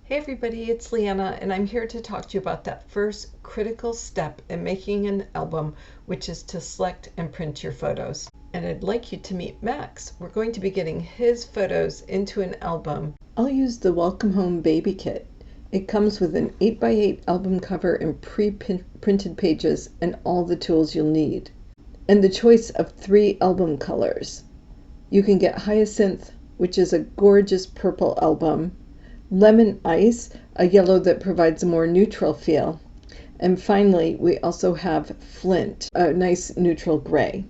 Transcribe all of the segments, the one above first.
Hey everybody, it's Leanna, and I'm here to talk to you about that first critical step in making an album, which is to select and print your photos. And I'd like you to meet Max. We're going to be getting his photos into an album. I'll use the Welcome Home Baby Kit. It comes with an 8x8 album cover and pre-printed pages and all the tools you'll need. And the choice of 3 album colors. You can get Hyacinth, which is a gorgeous purple album, Lemon Ice, a yellow that provides a more neutral feel. And finally, we also have Flint, a nice neutral gray.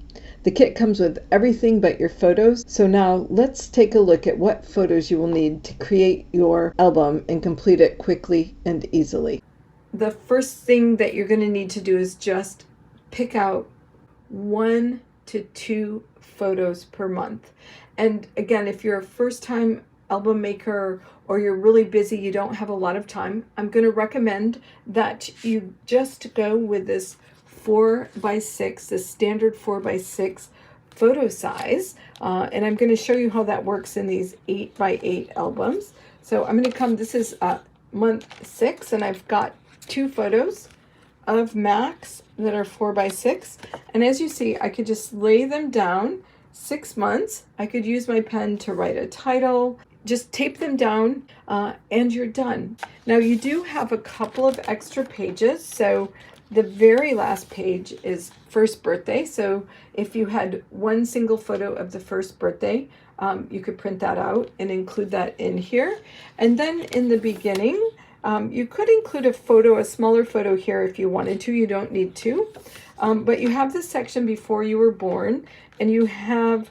The kit comes with everything but your photos. So now let's take a look at what photos you will need to create your album and complete it quickly and easily. The first thing that you're going to need to do is just pick out 1 to 2 photos per month. And again, if you're a first-time album maker or you're really busy, you don't have a lot of time, I'm going to recommend that you just go with this 4x6, the standard 4x6 photo size. And I'm going to show you how that works in these 8x8 albums. So I'm going to come, this is month 6, and I've got 2 photos of Max that are 4x6. And as you see, I could just lay them down 6 months. I could use my pen to write a title, just tape them down, and you're done. Now you do have a couple of extra pages. So the very last page is first birthday. So if you had 1 single photo of the first birthday, you could print that out and include that in here. And then in the beginning, you could include a photo, a smaller photo here if you wanted to. You don't need to. But you have this section before you were born, and you have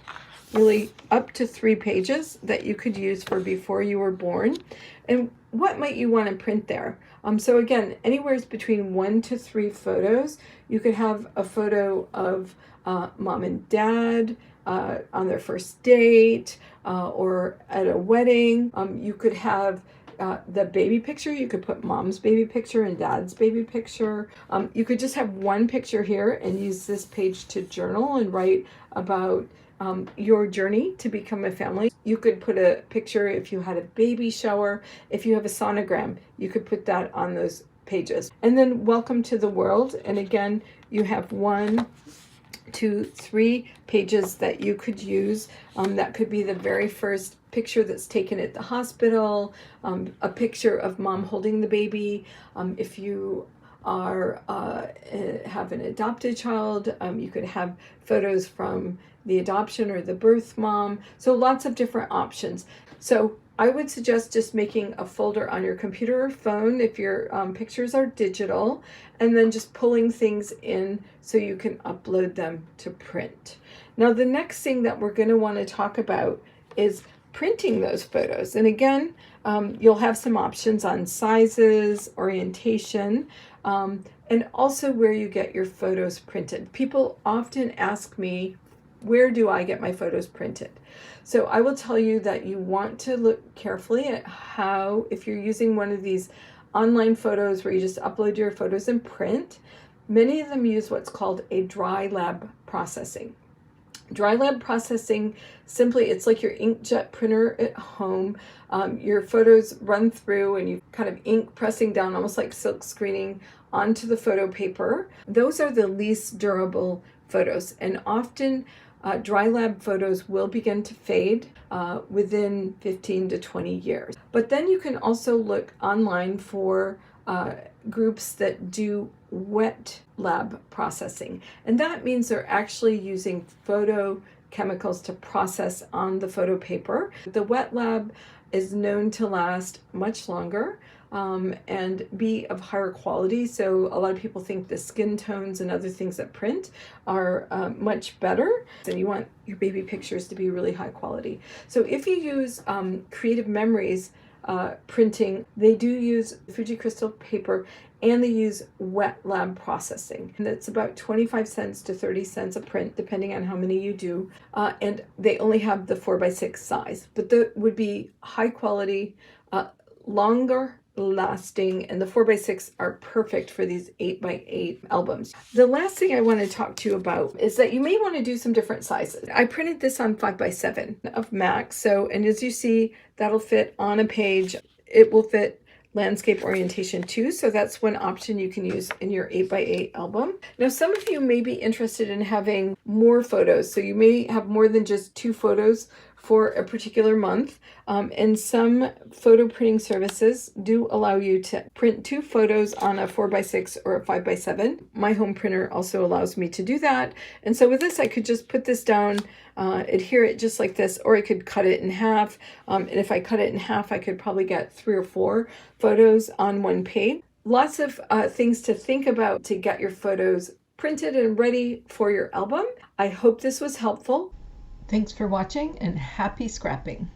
really up to 3 pages that you could use for before you were born. And what might you want to print there? So again, anywhere between 1 to 3 photos. You could have a photo of mom and dad on their first date or at a wedding. You could have the baby picture. You could put mom's baby picture and dad's baby picture. You could just have 1 picture here and use this page to journal and write about your journey to become a family. You could put a picture if you had a baby shower. If you have a sonogram, you could put that on those pages. And then welcome to the world. And again, you have 1, 2, 3 pages that you could use. That could be the very first picture that's taken at the hospital, a picture of mom holding the baby. If you are have an adopted child, you could have photos from the adoption or the birth mom. So lots of different options. So I would suggest just making a folder on your computer or phone if your pictures are digital, and then just pulling things in so you can upload them to print. Now the next thing that we're going to want to talk about is printing those photos. And again, you'll have some options on sizes, orientation, and also where you get your photos printed. People often ask me, where do I get my photos printed? So I will tell you that you want to look carefully at how, if you're using one of these online photos where you just upload your photos and print, many of them use what's called a dry lab processing. Dry lab processing, simply, it's like your inkjet printer at home. Your photos run through and you kind of ink pressing down, almost like silk screening, onto the photo paper. Those are the least durable photos, and often dry lab photos will begin to fade within 15 to 20 years. But then you can also look online for groups that do wet lab processing. And that means they're actually using photochemicals to process on the photo paper. The wet lab is known to last much longer and be of higher quality. So a lot of people think the skin tones and other things that print are much better. And you want your baby pictures to be really high quality. So if you use Creative Memories printing, they do use Fuji Crystal paper, and they use wet lab processing. And that's about 25 cents to 30 cents a print, depending on how many you do. And they only have the 4x6 size, but that would be high quality, longer lasting, and the 4x6 are perfect for these 8x8 albums. The last thing I want to talk to you about is that you may want to do some different sizes. I printed this on 5x7 of Max, so, and as you see, that'll fit on a page. It will fit landscape orientation too, so that's one option you can use in your 8x8 album. Now, some of you may be interested in having more photos, so you may have more than just 2 photos for a particular month, and some photo printing services do allow you to print 2 photos on a 4x6 or a 5x7. My home printer also allows me to do that, and so with this I could just put this down, adhere it just like this, or I could cut it in half, and if I cut it in half I could probably get 3 or 4 photos on one page. Lots of things to think about to get your photos printed and ready for your album. I hope this was helpful. Thanks for watching and happy scrapping.